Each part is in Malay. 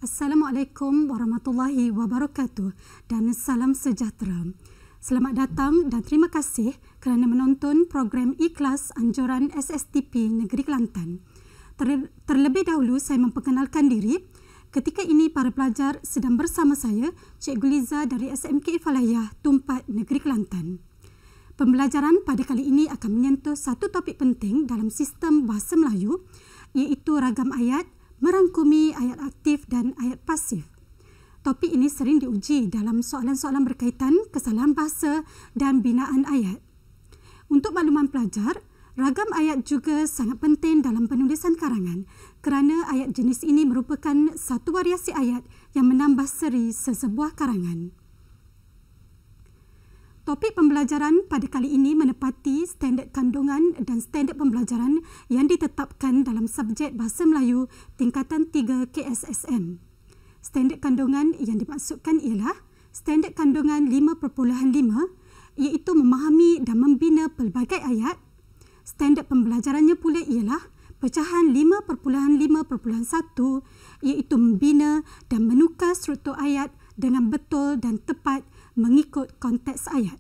Assalamualaikum warahmatullahi wabarakatuh dan salam sejahtera. Selamat datang dan terima kasih kerana menonton program Ikhlas Anjuran SSTP Negeri Kelantan. Terlebih dahulu saya memperkenalkan diri. Ketika ini para pelajar sedang bersama saya, Cikgu Liza dari SMK Falayah Tumpat Negeri Kelantan. Pembelajaran pada kali ini akan menyentuh satu topik penting dalam sistem bahasa Melayu, iaitu ragam ayat, merangkumi ayat aktif dan ayat pasif. Topik ini sering diuji dalam soalan-soalan berkaitan kesalahan bahasa dan binaan ayat. Untuk makluman pelajar, ragam ayat juga sangat penting dalam penulisan karangan kerana ayat jenis ini merupakan satu variasi ayat yang menambah seri sesebuah karangan. Topik pembelajaran pada kali ini menepati standard kandungan dan standard pembelajaran yang ditetapkan dalam subjek Bahasa Melayu tingkatan 3 KSSM. Standard kandungan yang dimaksudkan ialah standard kandungan 5.5 iaitu memahami dan membina pelbagai ayat. Standard pembelajarannya pula ialah pecahan 5.5.1 iaitu membina dan menukar struktur ayat dengan betul dan tepat mengikut konteks ayat.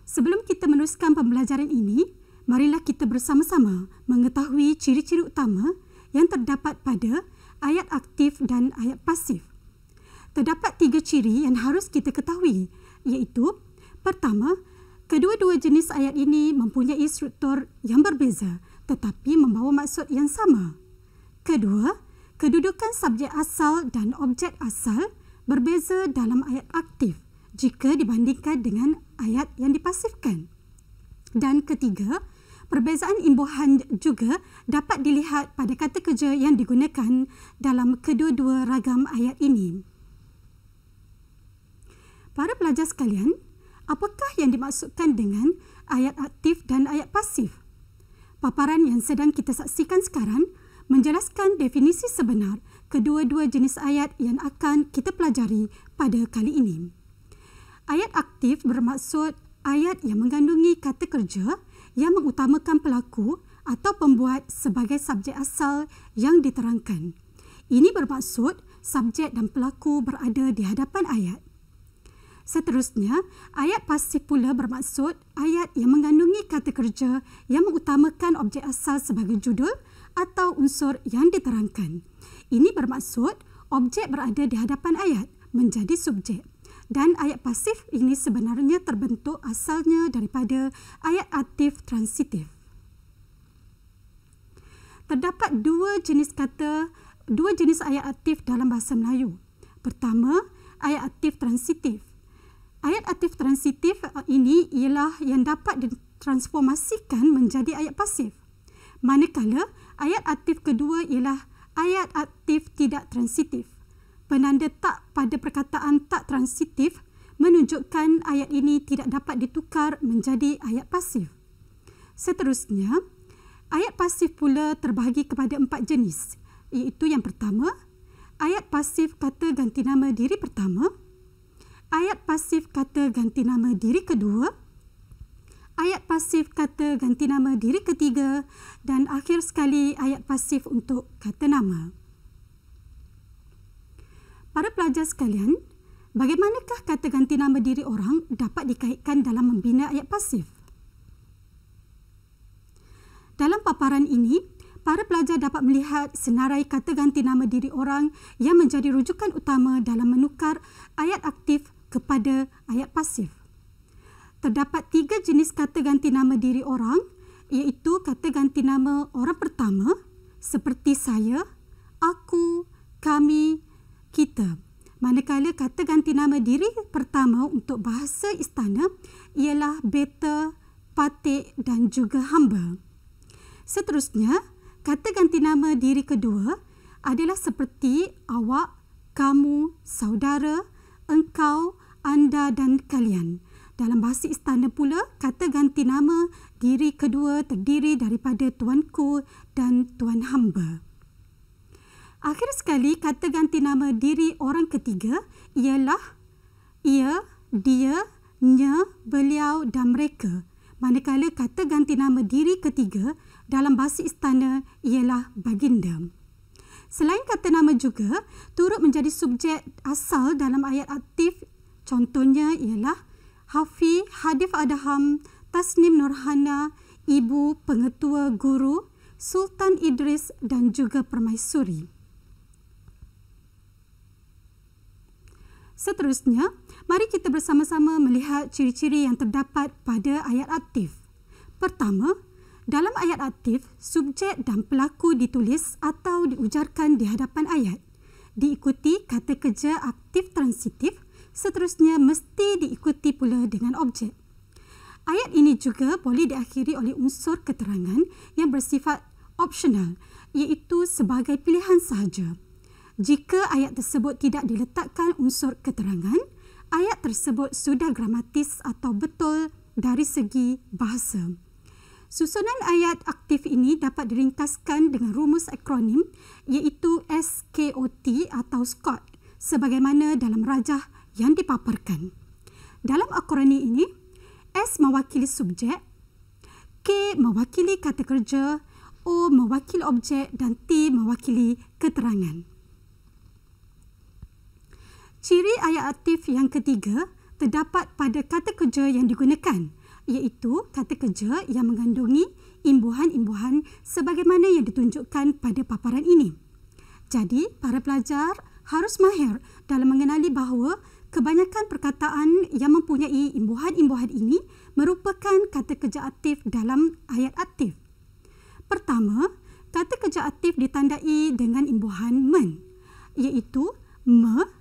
Sebelum kita meneruskan pembelajaran ini, marilah kita bersama-sama mengetahui ciri-ciri utama yang terdapat pada ayat aktif dan ayat pasif. Terdapat 3 ciri yang harus kita ketahui, iaitu pertama, kedua-dua jenis ayat ini mempunyai struktur yang berbeza tetapi membawa maksud yang sama. Kedua, kedudukan subjek asal dan objek asal berbeza dalam ayat aktif jika dibandingkan dengan ayat yang dipasifkan. Dan ketiga, perbezaan imbuhan juga dapat dilihat pada kata kerja yang digunakan dalam kedua-dua ragam ayat ini. Para pelajar sekalian, apakah yang dimaksudkan dengan ayat aktif dan ayat pasif? Paparan yang sedang kita saksikan sekarang menjelaskan definisi sebenar kedua-dua jenis ayat yang akan kita pelajari pada kali ini. Ayat aktif bermaksud ayat yang mengandungi kata kerja yang mengutamakan pelaku atau pembuat sebagai subjek asal yang diterangkan. Ini bermaksud subjek dan pelaku berada di hadapan ayat. Seterusnya, ayat pasif pula bermaksud ayat yang mengandungi kata kerja yang mengutamakan objek asal sebagai judul atau unsur yang diterangkan. Ini bermaksud objek berada di hadapan ayat menjadi subjek. Dan ayat pasif ini sebenarnya terbentuk asalnya daripada ayat aktif transitif. Terdapat dua jenis ayat aktif dalam bahasa Melayu. Pertama, ayat aktif transitif. Ayat aktif transitif ini ialah yang dapat ditransformasikan menjadi ayat pasif. Manakala ayat aktif kedua ialah ayat aktif tidak transitif. Penanda tak pada perkataan tak transitif menunjukkan ayat ini tidak dapat ditukar menjadi ayat pasif. Seterusnya, ayat pasif pula terbahagi kepada 4 jenis, iaitu yang pertama, ayat pasif kata ganti nama diri pertama, ayat pasif kata ganti nama diri kedua, ayat pasif kata ganti nama diri ketiga, dan akhir sekali ayat pasif untuk kata nama. Para pelajar sekalian, bagaimanakah kata ganti nama diri orang dapat dikaitkan dalam membina ayat pasif? Dalam paparan ini, para pelajar dapat melihat senarai kata ganti nama diri orang yang menjadi rujukan utama dalam menukar ayat aktif kepada ayat pasif. Terdapat 3 jenis kata ganti nama diri orang, iaitu kata ganti nama orang pertama seperti saya, aku, kami, kita. Manakala kata ganti nama diri pertama untuk bahasa istana ialah beta, patik dan juga hamba. Seterusnya, kata ganti nama diri kedua adalah seperti awak, kamu, saudara, engkau, anda dan kalian. Dalam bahasa istana pula, kata ganti nama diri kedua terdiri daripada tuanku dan tuan hamba. Akhir sekali, kata ganti nama diri orang ketiga ialah ia, dia, nya, beliau dan mereka. Manakala kata ganti nama diri ketiga dalam bahasa istana ialah baginda. Selain kata nama juga turut menjadi subjek asal dalam ayat aktif. Contohnya ialah Hafi, Hadif Adham, Tasnim Nurhana, Ibu, Pengetua, Guru, Sultan Idris dan juga Permaisuri. Seterusnya, mari kita bersama-sama melihat ciri-ciri yang terdapat pada ayat aktif. Pertama, dalam ayat aktif, subjek dan pelaku ditulis atau diujarkan di hadapan ayat. Diikuti kata kerja aktif transitif, seterusnya mesti diikuti pula dengan objek. Ayat ini juga boleh diakhiri oleh unsur keterangan yang bersifat opsional, iaitu sebagai pilihan sahaja. Jika ayat tersebut tidak diletakkan unsur keterangan, ayat tersebut sudah gramatis atau betul dari segi bahasa. Susunan ayat aktif ini dapat diringkaskan dengan rumus akronim iaitu SKOT atau SCOT sebagaimana dalam rajah yang dipaparkan. Dalam akronim ini, S mewakili subjek, K mewakili kata kerja, O mewakili objek dan T mewakili keterangan. Ciri ayat aktif yang ketiga terdapat pada kata kerja yang digunakan, iaitu kata kerja yang mengandungi imbuhan-imbuhan sebagaimana yang ditunjukkan pada paparan ini. Jadi, para pelajar harus mahir dalam mengenali bahawa kebanyakan perkataan yang mempunyai imbuhan-imbuhan ini merupakan kata kerja aktif dalam ayat aktif. Pertama, kata kerja aktif ditandai dengan imbuhan men, iaitu me,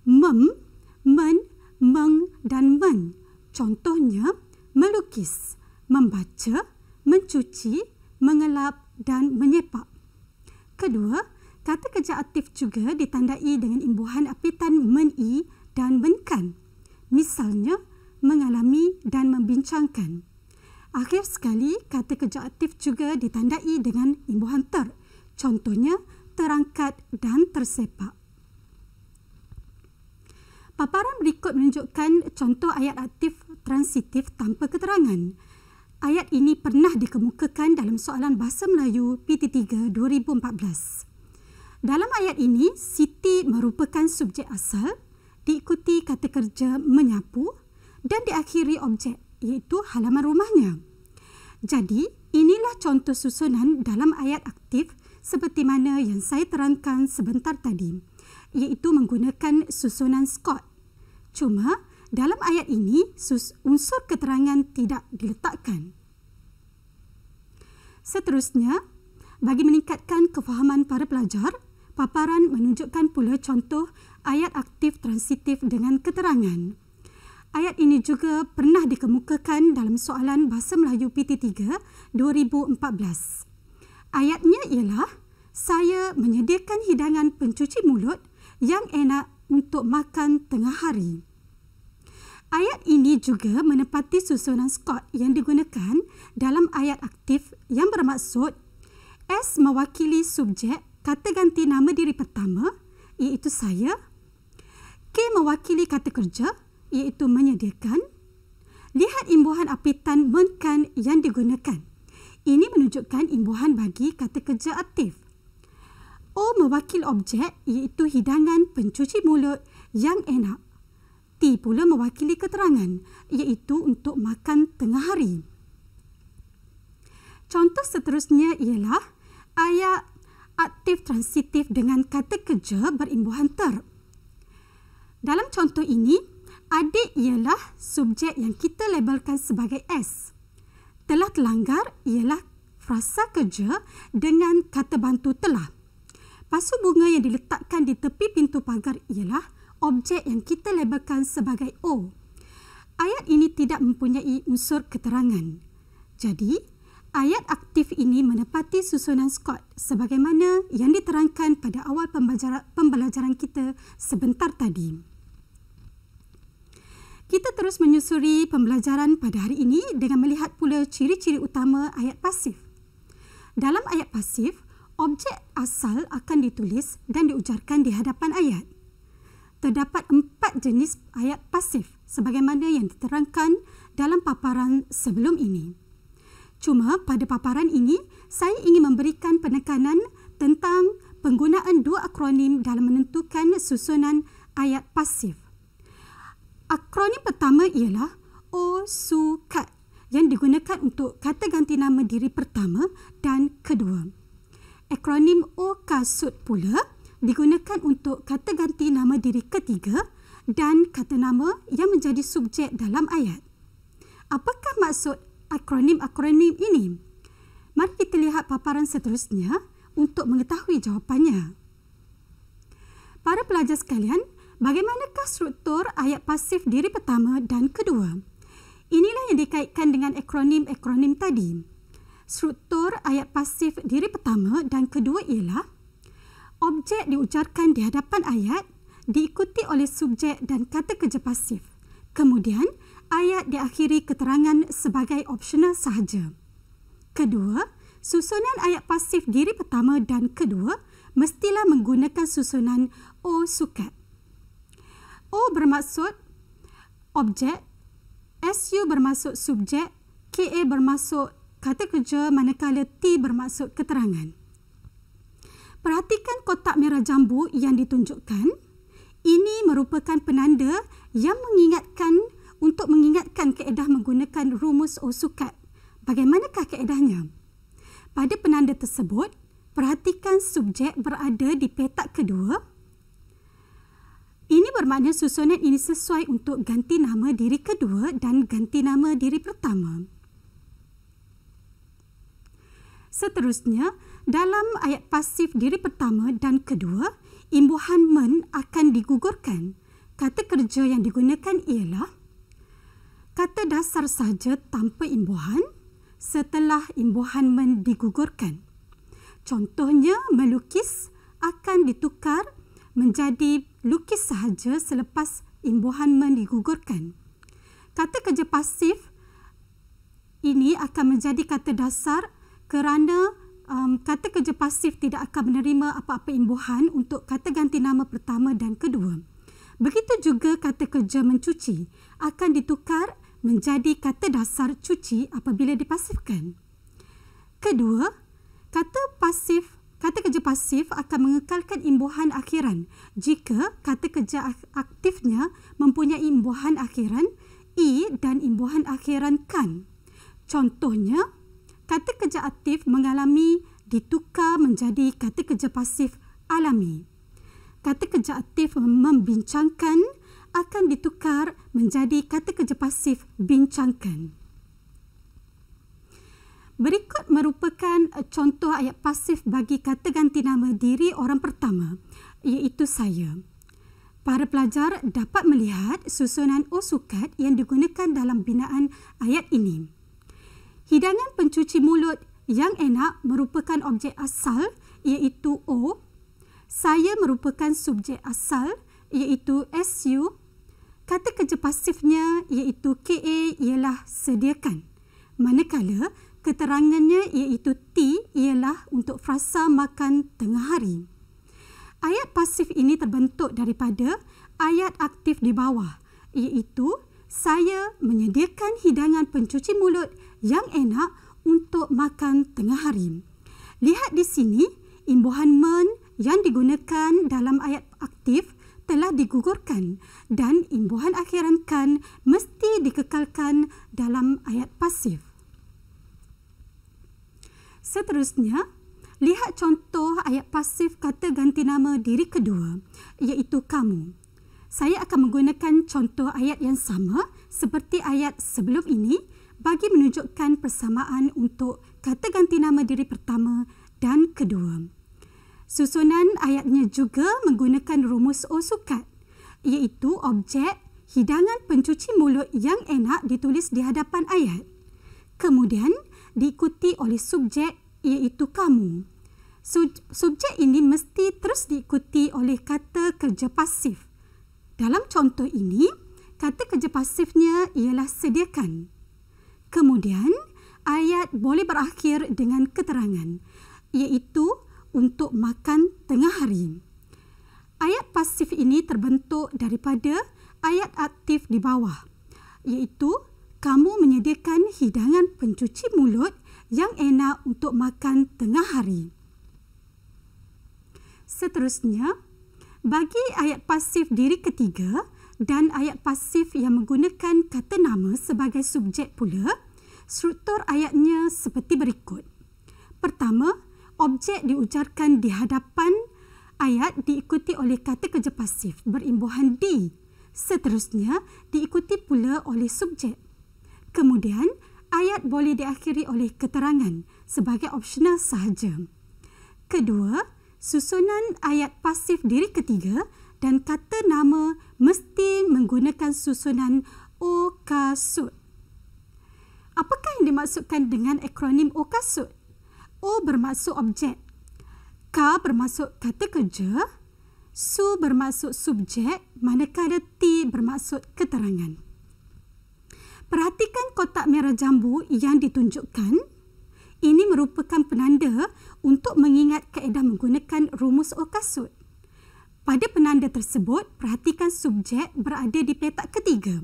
mem, men, meng dan men. Contohnya, melukis, membaca, mencuci, mengelap dan menyepak. Kedua, kata kerja aktif juga ditandai dengan imbuhan apitan men-i dan men-kan. Misalnya, mengalami dan membincangkan. Akhir sekali, kata kerja aktif juga ditandai dengan imbuhan ter. Contohnya, terangkat dan tersepak. Paparan berikut menunjukkan contoh ayat aktif transitif tanpa keterangan. Ayat ini pernah dikemukakan dalam soalan Bahasa Melayu PT3 2014. Dalam ayat ini, Siti merupakan subjek asal, diikuti kata kerja menyapu dan diakhiri objek, iaitu halaman rumahnya. Jadi, inilah contoh susunan dalam ayat aktif seperti mana yang saya terangkan sebentar tadi, iaitu menggunakan susunan SCOT. Cuma, dalam ayat ini, unsur keterangan tidak diletakkan. Seterusnya, bagi meningkatkan kefahaman para pelajar, paparan menunjukkan pula contoh ayat aktif transitif dengan keterangan. Ayat ini juga pernah dikemukakan dalam soalan Bahasa Melayu PT3 2014. Ayatnya ialah, saya menyediakan hidangan pencuci mulut yang enak untuk makan tengah hari. Ayat ini juga menepati susunan SCOT yang digunakan dalam ayat aktif yang bermaksud S mewakili subjek kata ganti nama diri pertama, iaitu saya. K mewakili kata kerja, iaitu menyediakan. Lihat imbuhan apitan men-kan yang digunakan. Ini menunjukkan imbuhan bagi kata kerja aktif. O mewakili objek, iaitu hidangan pencuci mulut yang enak. T pula mewakili keterangan, iaitu untuk makan tengah hari. Contoh seterusnya ialah ayat aktif transitif dengan kata kerja berimbuhan ter. Dalam contoh ini, adik ialah subjek yang kita labelkan sebagai S. Telah terlanggar ialah frasa kerja dengan kata bantu telah. Pasu bunga yang diletakkan di tepi pintu pagar ialah objek yang kita labelkan sebagai O. Ayat ini tidak mempunyai unsur keterangan. Jadi, ayat aktif ini menepati susunan SCOT sebagaimana yang diterangkan pada awal pembelajaran kita sebentar tadi. Kita terus menyusuri pembelajaran pada hari ini dengan melihat pula ciri-ciri utama ayat pasif. Dalam ayat pasif, objek asal akan ditulis dan diujarkan di hadapan ayat. Terdapat 4 jenis ayat pasif sebagaimana yang diterangkan dalam paparan sebelum ini. Cuma pada paparan ini, saya ingin memberikan penekanan tentang penggunaan dua akronim dalam menentukan susunan ayat pasif. Akronim pertama ialah OSUKAT yang digunakan untuk kata ganti nama diri pertama dan kedua. Akronim OKASUT pula digunakan untuk kata ganti nama diri ketiga dan kata nama yang menjadi subjek dalam ayat. Apakah maksud akronim-akronim ini? Mari kita lihat paparan seterusnya untuk mengetahui jawapannya. Para pelajar sekalian, bagaimanakah struktur ayat pasif diri pertama dan kedua? Inilah yang dikaitkan dengan akronim-akronim tadi. Struktur ayat pasif diri pertama dan kedua ialah objek diujarkan di hadapan ayat diikuti oleh subjek dan kata kerja pasif. Kemudian, ayat diakhiri keterangan sebagai opsional sahaja. Kedua, susunan ayat pasif diri pertama dan kedua mestilah menggunakan susunan OSUKAT. O bermaksud objek, SU bermaksud subjek, KA bermaksud kata kerja, manakala T bermaksud keterangan. Perhatikan kotak merah jambu yang ditunjukkan. Ini merupakan penanda yang mengingatkan kaedah menggunakan rumus OSUKAT. Bagaimanakah kaedahnya? Pada penanda tersebut, perhatikan subjek berada di petak kedua. Ini bermakna susunan ini sesuai untuk ganti nama diri kedua dan ganti nama diri pertama. Seterusnya, dalam ayat pasif diri pertama dan kedua, imbuhan men akan digugurkan. Kata kerja yang digunakan ialah kata dasar sahaja tanpa imbuhan setelah imbuhan men digugurkan. Contohnya, melukis akan ditukar menjadi lukis sahaja selepas imbuhan men digugurkan. Kata kerja pasif ini akan menjadi kata dasar kerana kata kerja pasif tidak akan menerima apa-apa imbuhan untuk kata ganti nama pertama dan kedua. Begitu juga kata kerja mencuci akan ditukar menjadi kata dasar cuci apabila dipasifkan. Kedua, kata kerja pasif akan mengekalkan imbuhan akhiran jika kata kerja aktifnya mempunyai imbuhan akhiran i dan imbuhan akhiran kan. Contohnya, kata kerja aktif mengalami ditukar menjadi kata kerja pasif alami. Kata kerja aktif membincangkan akan ditukar menjadi kata kerja pasif bincangkan. Berikut merupakan contoh ayat pasif bagi kata ganti nama diri orang pertama, iaitu saya. Para pelajar dapat melihat susunan OSUKAT yang digunakan dalam binaan ayat ini. Hidangan pencuci mulut yang enak merupakan objek asal, iaitu O. Saya merupakan subjek asal, iaitu SU. Kata kerja pasifnya, iaitu KA, ialah sediakan. Manakala keterangannya, iaitu T, ialah untuk frasa makan tengah hari. Ayat pasif ini terbentuk daripada ayat aktif di bawah, iaitu saya menyediakan hidangan pencuci mulut yang enak untuk makan tengah hari. Lihat di sini, imbuhan men yang digunakan dalam ayat aktif telah digugurkan dan imbuhan akhiran kan mesti dikekalkan dalam ayat pasif. Seterusnya, lihat contoh ayat pasif kata ganti nama diri kedua, iaitu kamu. Saya akan menggunakan contoh ayat yang sama seperti ayat sebelum ini bagi menunjukkan persamaan untuk kata ganti nama diri pertama dan kedua. Susunan ayatnya juga menggunakan rumus OSUKAT, iaitu objek hidangan pencuci mulut yang enak ditulis di hadapan ayat. Kemudian diikuti oleh subjek, iaitu kamu. Subjek ini mesti terus diikuti oleh kata kerja pasif. Dalam contoh ini, kata kerja pasifnya ialah sediakan. Kemudian, ayat boleh berakhir dengan keterangan, iaitu untuk makan tengah hari. Ayat pasif ini terbentuk daripada ayat aktif di bawah, iaitu kamu menyediakan hidangan pencuci mulut yang enak untuk makan tengah hari. Seterusnya, bagi ayat pasif diri ketiga dan ayat pasif yang menggunakan kata nama sebagai subjek pula, struktur ayatnya seperti berikut. Pertama, objek diujarkan di hadapan ayat diikuti oleh kata kerja pasif berimbuhan di. Seterusnya, diikuti pula oleh subjek. Kemudian, ayat boleh diakhiri oleh keterangan sebagai opsional sahaja. Kedua, susunan ayat pasif diri ketiga dan kata nama mesti menggunakan susunan OKSUD. Apakah yang dimaksudkan dengan akronim OKSUD? O bermaksud objek, K bermaksud kata kerja, SU bermaksud subjek, manakala T bermaksud keterangan. Perhatikan kotak merah jambu yang ditunjukkan. Ini merupakan penanda untuk mengingat kaedah menggunakan rumus OKSUD. Pada penanda tersebut, perhatikan subjek berada di petak ketiga.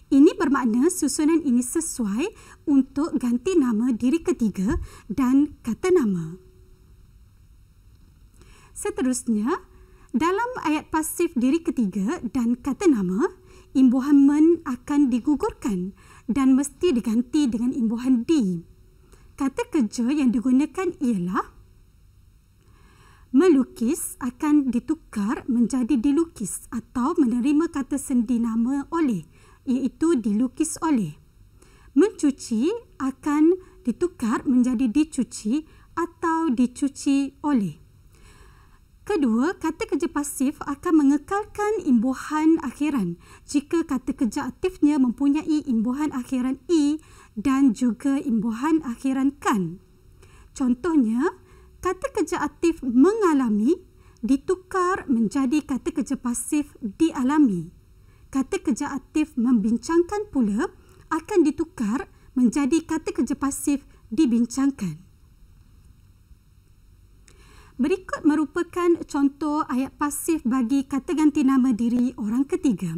Ini bermakna susunan ini sesuai untuk ganti nama diri ketiga dan kata nama. Seterusnya, dalam ayat pasif diri ketiga dan kata nama, imbuhan men akan digugurkan dan mesti diganti dengan imbuhan di. Kata kerja yang digunakan ialah melukis akan ditukar menjadi dilukis atau menerima kata sendi nama oleh, iaitu dilukis oleh. Mencuci akan ditukar menjadi dicuci atau dicuci oleh. Kedua, kata kerja pasif akan mengekalkan imbuhan akhiran jika kata kerja aktifnya mempunyai imbuhan akhiran i dan juga imbuhan akhiran kan. Contohnya, kata kerja aktif mengalami ditukar menjadi kata kerja pasif dialami. Kata kerja aktif membincangkan pula akan ditukar menjadi kata kerja pasif dibincangkan. Berikut merupakan contoh ayat pasif bagi kata ganti nama diri orang ketiga.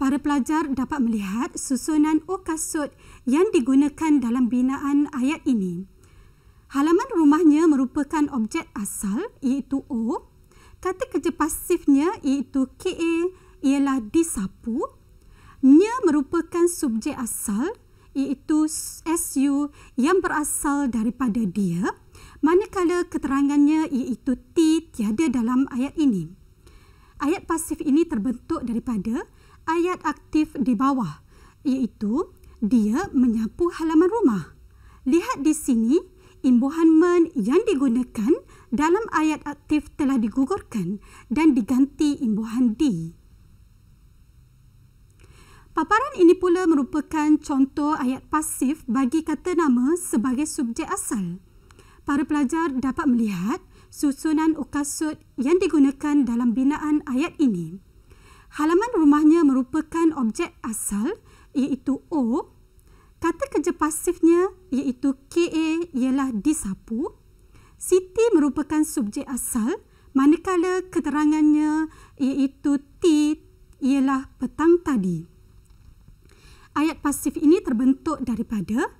Para pelajar dapat melihat susunan OKSUD yang digunakan dalam binaan ayat ini. Halaman rumahnya merupakan objek asal iaitu O. Kata kerja pasifnya iaitu KA ialah disapu. Nya merupakan subjek asal iaitu SU yang berasal daripada dia. Manakala keterangannya iaitu T tiada dalam ayat ini. Ayat pasif ini terbentuk daripada ayat aktif di bawah, iaitu dia menyapu halaman rumah. Lihat di sini, imbuhan men yang digunakan dalam ayat aktif telah digugurkan dan diganti imbuhan di. Paparan ini pula merupakan contoh ayat pasif bagi kata nama sebagai subjek asal. Para pelajar dapat melihat susunan OKSUD yang digunakan dalam binaan ayat ini. Halaman rumahnya merupakan objek asal iaitu O. Kata kerja pasifnya iaitu KA ialah disapu. Siti merupakan subjek asal manakala keterangannya iaitu T ialah petang tadi. Ayat pasif ini terbentuk daripada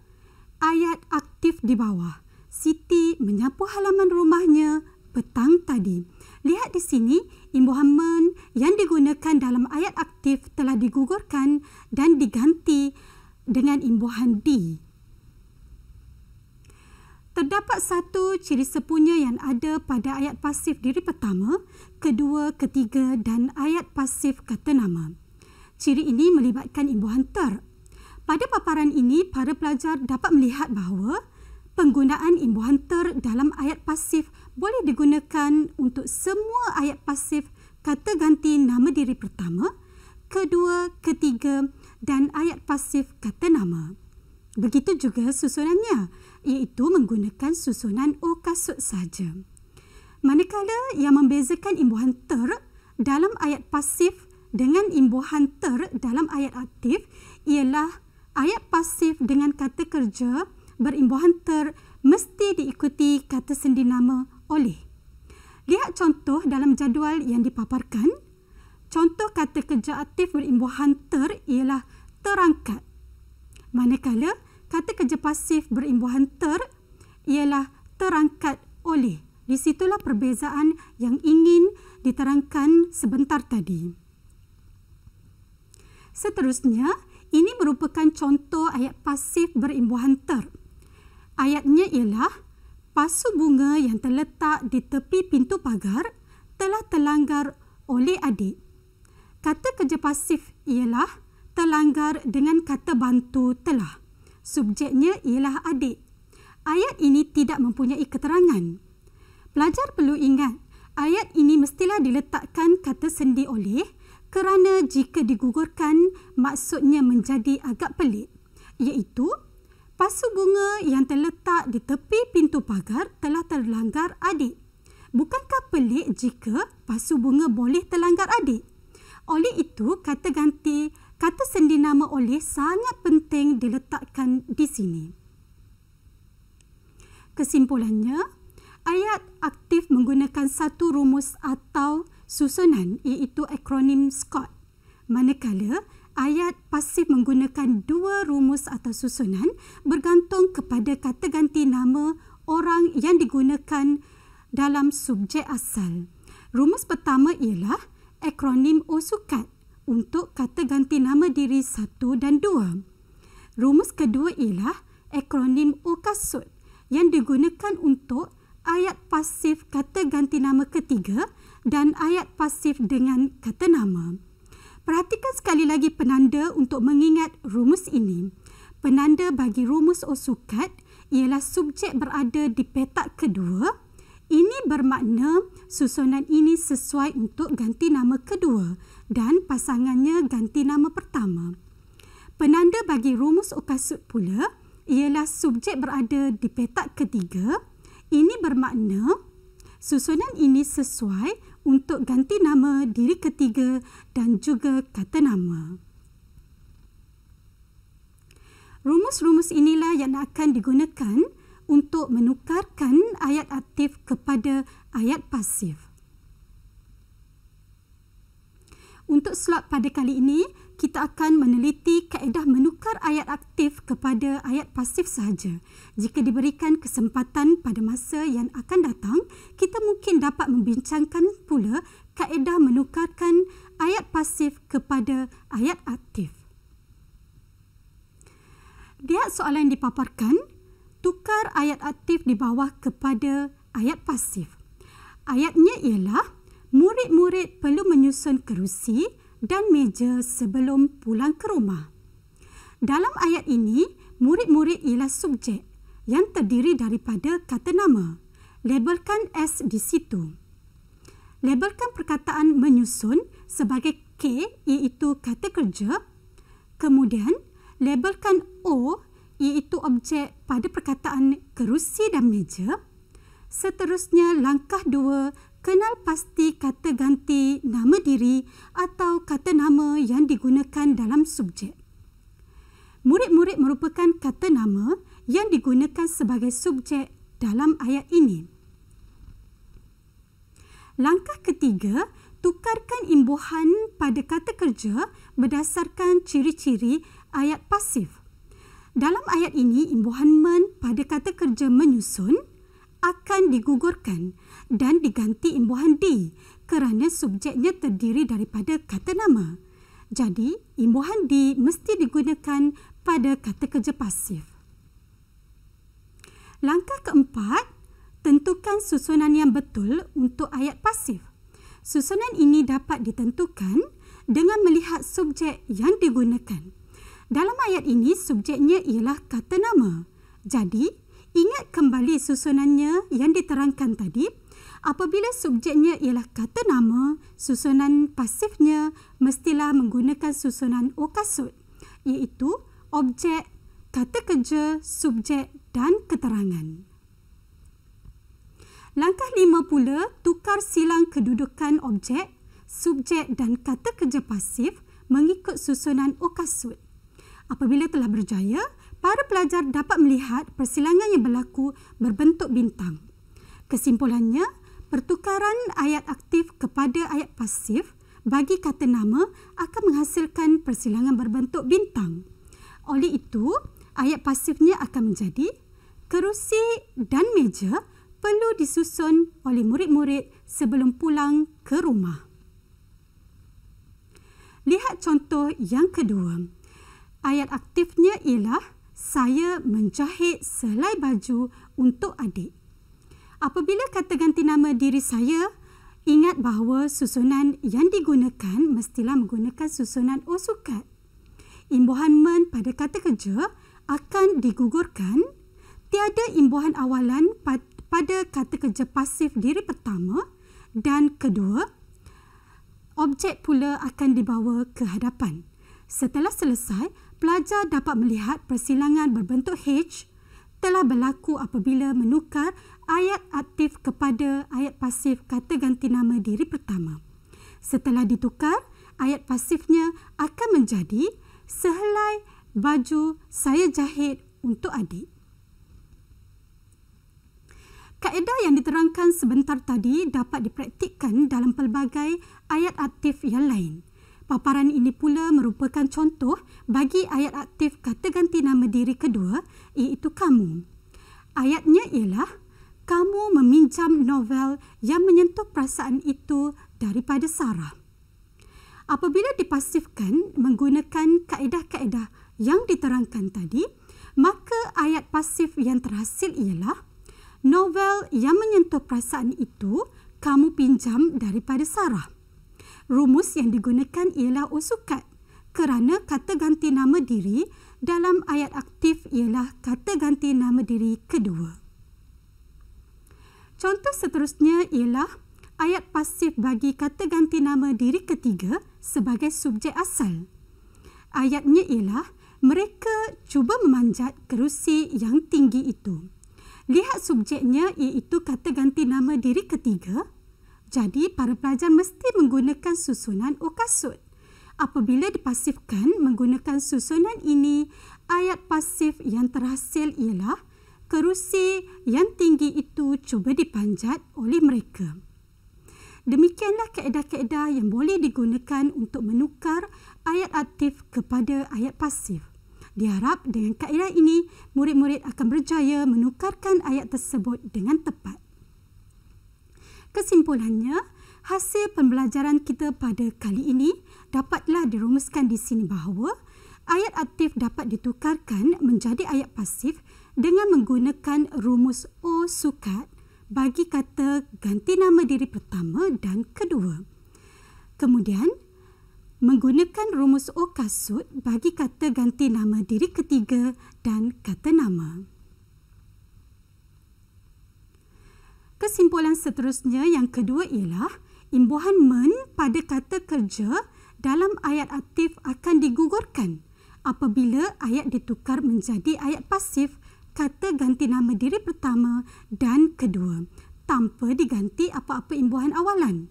ayat aktif di bawah. Siti menyapu halaman rumahnya petang tadi. Lihat di sini, imbuhan men yang digunakan dalam ayat aktif telah digugurkan dan diganti dengan imbuhan di. Terdapat satu ciri sepunya yang ada pada ayat pasif diri pertama, kedua, ketiga dan ayat pasif kata nama. Ciri ini melibatkan imbuhan ter. Pada paparan ini, para pelajar dapat melihat bahawa penggunaan imbuhan ter dalam ayat pasif boleh digunakan untuk semua ayat pasif kata ganti nama diri pertama, kedua, ketiga dan ayat pasif kata nama. Begitu juga susunannya, iaitu menggunakan susunan OKSUD saja. Manakala yang membezakan imbuhan ter dalam ayat pasif dengan imbuhan ter dalam ayat aktif ialah ayat pasif dengan kata kerja berimbuhan ter mesti diikuti kata sendi nama oleh. Lihat contoh dalam jadual yang dipaparkan. Contoh kata kerja aktif berimbuhan ter ialah terangkat. Manakala kata kerja pasif berimbuhan ter ialah terangkat oleh Di situlah perbezaan yang ingin diterangkan sebentar tadi. Seterusnya, ini merupakan contoh ayat pasif berimbuhan ter. Ayatnya ialah, pasu bunga yang terletak di tepi pintu pagar telah terlanggar oleh adik. Kata kerja pasif ialah terlanggar dengan kata bantu telah. Subjeknya ialah adik. Ayat ini tidak mempunyai keterangan. Pelajar perlu ingat, ayat ini mestilah diletakkan kata sendi oleh kerana jika digugurkan maksudnya menjadi agak pelik, iaitu pasu bunga yang terletak di tepi pintu pagar telah terlanggar adik. Bukankah pelik jika pasu bunga boleh terlanggar adik? Oleh itu, kata sendi nama oleh sangat penting diletakkan di sini. Kesimpulannya, ayat aktif menggunakan satu rumus atau susunan, iaitu akronim SCOT. Manakala ayat pasif menggunakan dua rumus atau susunan bergantung kepada kata ganti nama orang yang digunakan dalam subjek asal. Rumus pertama ialah akronim OSUKAT untuk kata ganti nama diri 1 dan 2. Rumus kedua ialah akronim OKASUT yang digunakan untuk ayat pasif kata ganti nama ketiga dan ayat pasif dengan kata nama. Perhatikan sekali lagi penanda untuk mengingat rumus ini. Penanda bagi rumus OSUKAT ialah subjek berada di petak kedua. Ini bermakna susunan ini sesuai untuk ganti nama kedua dan pasangannya ganti nama pertama. Penanda bagi rumus OKASUT pula ialah subjek berada di petak ketiga. Ini bermakna susunan ini sesuai untuk ganti nama diri ketiga dan juga kata nama. Rumus-rumus inilah yang akan digunakan untuk menukarkan ayat aktif kepada ayat pasif. Untuk slot pada kali ini, kita akan meneliti kaedah menukar ayat aktif kepada ayat pasif sahaja. Jika diberikan kesempatan pada masa yang akan datang, kita mungkin dapat membincangkan pula kaedah menukarkan ayat pasif kepada ayat aktif. Lihat soalan yang dipaparkan. Tukar ayat aktif di bawah kepada ayat pasif. Ayatnya ialah, murid-murid perlu menyusun kerusi dan meja sebelum pulang ke rumah. Dalam ayat ini, murid-murid ialah subjek yang terdiri daripada kata nama. Labelkan S di situ. Labelkan perkataan menyusun sebagai K, iaitu kata kerja. Kemudian, labelkan O, iaitu objek pada perkataan kerusi dan meja. Seterusnya, langkah 2, kenal pasti kata ganti nama diri atau kata nama yang digunakan dalam subjek. Murid-murid merupakan kata nama yang digunakan sebagai subjek dalam ayat ini. Langkah ketiga, tukarkan imbuhan pada kata kerja berdasarkan ciri-ciri ayat pasif. Dalam ayat ini, imbuhan men pada kata kerja menyusun akan digugurkan dan diganti imbuhan di kerana subjeknya terdiri daripada kata nama. Jadi, imbuhan di mesti digunakan pada kata kerja pasif. Langkah keempat, tentukan susunan yang betul untuk ayat pasif. Susunan ini dapat ditentukan dengan melihat subjek yang digunakan. Dalam ayat ini, subjeknya ialah kata nama. Jadi, ingat kembali susunannya yang diterangkan tadi. Apabila subjeknya ialah kata nama, susunan pasifnya mestilah menggunakan susunan OKASUT, iaitu objek, kata kerja, subjek dan keterangan. Langkah 5 pula, tukar silang kedudukan objek, subjek dan kata kerja pasif mengikut susunan OKASUT. Apabila telah berjaya, para pelajar dapat melihat persilangan yang berlaku berbentuk bintang. Kesimpulannya, pertukaran ayat aktif kepada ayat pasif bagi kata nama akan menghasilkan persilangan berbentuk bintang. Oleh itu, ayat pasifnya akan menjadi kerusi dan meja perlu disusun oleh murid-murid sebelum pulang ke rumah. Lihat contoh yang kedua. Ayat aktifnya ialah saya menjahit selai baju untuk adik. Apabila kata ganti nama diri saya, ingat bahawa susunan yang digunakan mestilah menggunakan susunan O sukat. Imbuhan men pada kata kerja akan digugurkan. Tiada imbuhan awalan pada kata kerja pasif diri pertama dan kedua. Objek pula akan dibawa ke hadapan. Setelah selesai, pelajar dapat melihat persilangan berbentuk H telah berlaku apabila menukar ayat aktif kepada ayat pasif kata ganti nama diri pertama. Setelah ditukar, ayat pasifnya akan menjadi sehelai baju saya jahit untuk adik. Kaedah yang diterangkan sebentar tadi dapat dipraktikkan dalam pelbagai ayat aktif yang lain. Paparan ini pula merupakan contoh bagi ayat aktif kata ganti nama diri kedua, iaitu kamu. Ayatnya ialah, kamu meminjam novel yang menyentuh perasaan itu daripada Sarah. Apabila dipasifkan menggunakan kaedah-kaedah yang diterangkan tadi, maka ayat pasif yang terhasil ialah, novel yang menyentuh perasaan itu kamu pinjam daripada Sarah. Rumus yang digunakan ialah O sukat kerana kata ganti nama diri dalam ayat aktif ialah kata ganti nama diri kedua. Contoh seterusnya ialah ayat pasif bagi kata ganti nama diri ketiga sebagai subjek asal. Ayatnya ialah, mereka cuba memanjat kerusi yang tinggi itu. Lihat subjeknya iaitu kata ganti nama diri ketiga. Jadi, para pelajar mesti menggunakan susunan O kasut. Apabila dipasifkan menggunakan susunan ini, ayat pasif yang terhasil ialah kerusi yang tinggi itu cuba dipanjat oleh mereka. Demikianlah kaedah-kaedah yang boleh digunakan untuk menukar ayat aktif kepada ayat pasif. Diharap dengan kaedah ini, murid-murid akan berjaya menukarkan ayat tersebut dengan tepat. Kesimpulannya, hasil pembelajaran kita pada kali ini dapatlah dirumuskan di sini bahawa ayat aktif dapat ditukarkan menjadi ayat pasif dengan menggunakan rumus O sukat bagi kata ganti nama diri pertama dan kedua. Kemudian, menggunakan rumus O kasut bagi kata ganti nama diri ketiga dan kata nama. Kesimpulan seterusnya yang kedua ialah imbuhan men pada kata kerja dalam ayat aktif akan digugurkan apabila ayat ditukar menjadi ayat pasif kata ganti nama diri pertama dan kedua tanpa diganti apa-apa imbuhan awalan.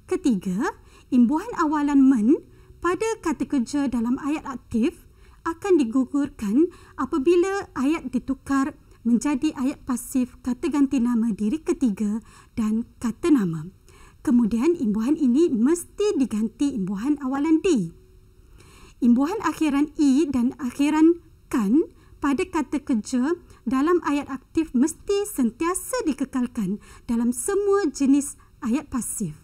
Ketiga, imbuhan awalan men pada kata kerja dalam ayat aktif akan digugurkan apabila ayat ditukar menjadi ayat pasif kata ganti nama diri ketiga dan kata nama. Kemudian imbuhan ini mesti diganti imbuhan awalan D. Imbuhan akhiran I dan akhiran kan pada kata kerja dalam ayat aktif mesti sentiasa dikekalkan dalam semua jenis ayat pasif.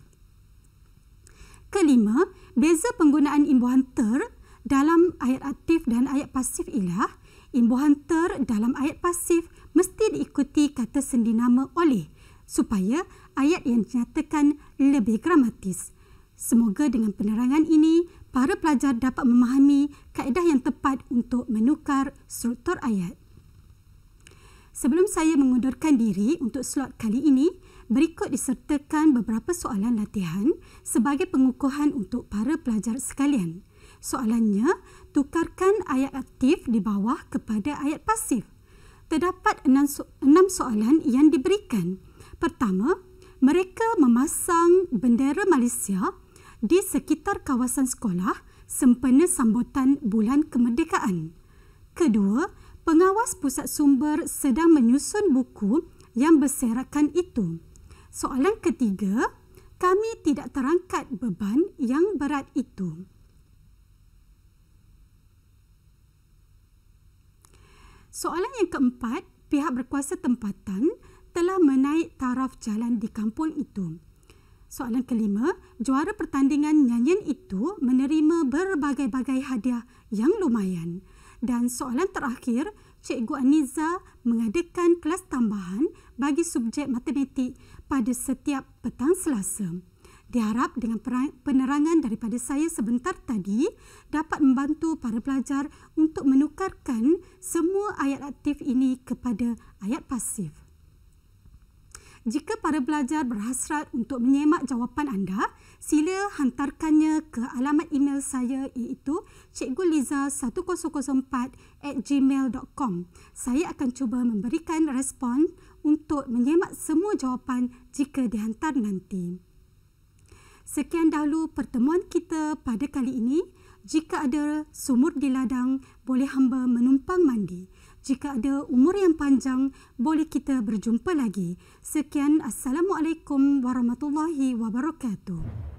Kelima, beza penggunaan imbuhan ter dalam ayat aktif dan ayat pasif ialah imbuhan ter dalam ayat pasif mesti diikuti kata sendi nama oleh supaya ayat yang dinyatakan lebih gramatis. Semoga dengan penerangan ini, para pelajar dapat memahami kaedah yang tepat untuk menukar struktur ayat. Sebelum saya mengundurkan diri untuk slot kali ini, berikut disertakan beberapa soalan latihan sebagai pengukuhan untuk para pelajar sekalian. Soalannya, tukarkan ayat aktif di bawah kepada ayat pasif. Terdapat 6 soalan yang diberikan. Pertama, mereka memasang bendera Malaysia di sekitar kawasan sekolah sempena sambutan Bulan Kemerdekaan. Kedua, pengawas pusat sumber sedang menyusun buku yang berserakan itu. Soalan ketiga, kami tidak terangkat beban yang berat itu. Soalan yang keempat, pihak berkuasa tempatan telah menaik taraf jalan di kampung itu. Soalan kelima, juara pertandingan nyanyian itu menerima berbagai-bagai hadiah yang lumayan. Dan soalan terakhir, Cikgu Aniza mengadakan kelas tambahan bagi subjek matematik pada setiap petang Selasa. Diharap dengan penerangan daripada saya sebentar tadi dapat membantu para pelajar untuk menukarkan semua ayat aktif ini kepada ayat pasif. Jika para pelajar berhasrat untuk menyemak jawapan anda, sila hantarkannya ke alamat email saya iaitu cikguliza1004@gmail.com. Saya akan cuba memberikan respon untuk menyemak semua jawapan jika dihantar nanti. Sekian dahulu pertemuan kita pada kali ini. Jika ada sumur di ladang, boleh hamba menumpang mandi. Jika ada umur yang panjang, boleh kita berjumpa lagi. Sekian, Assalamualaikum warahmatullahi wabarakatuh.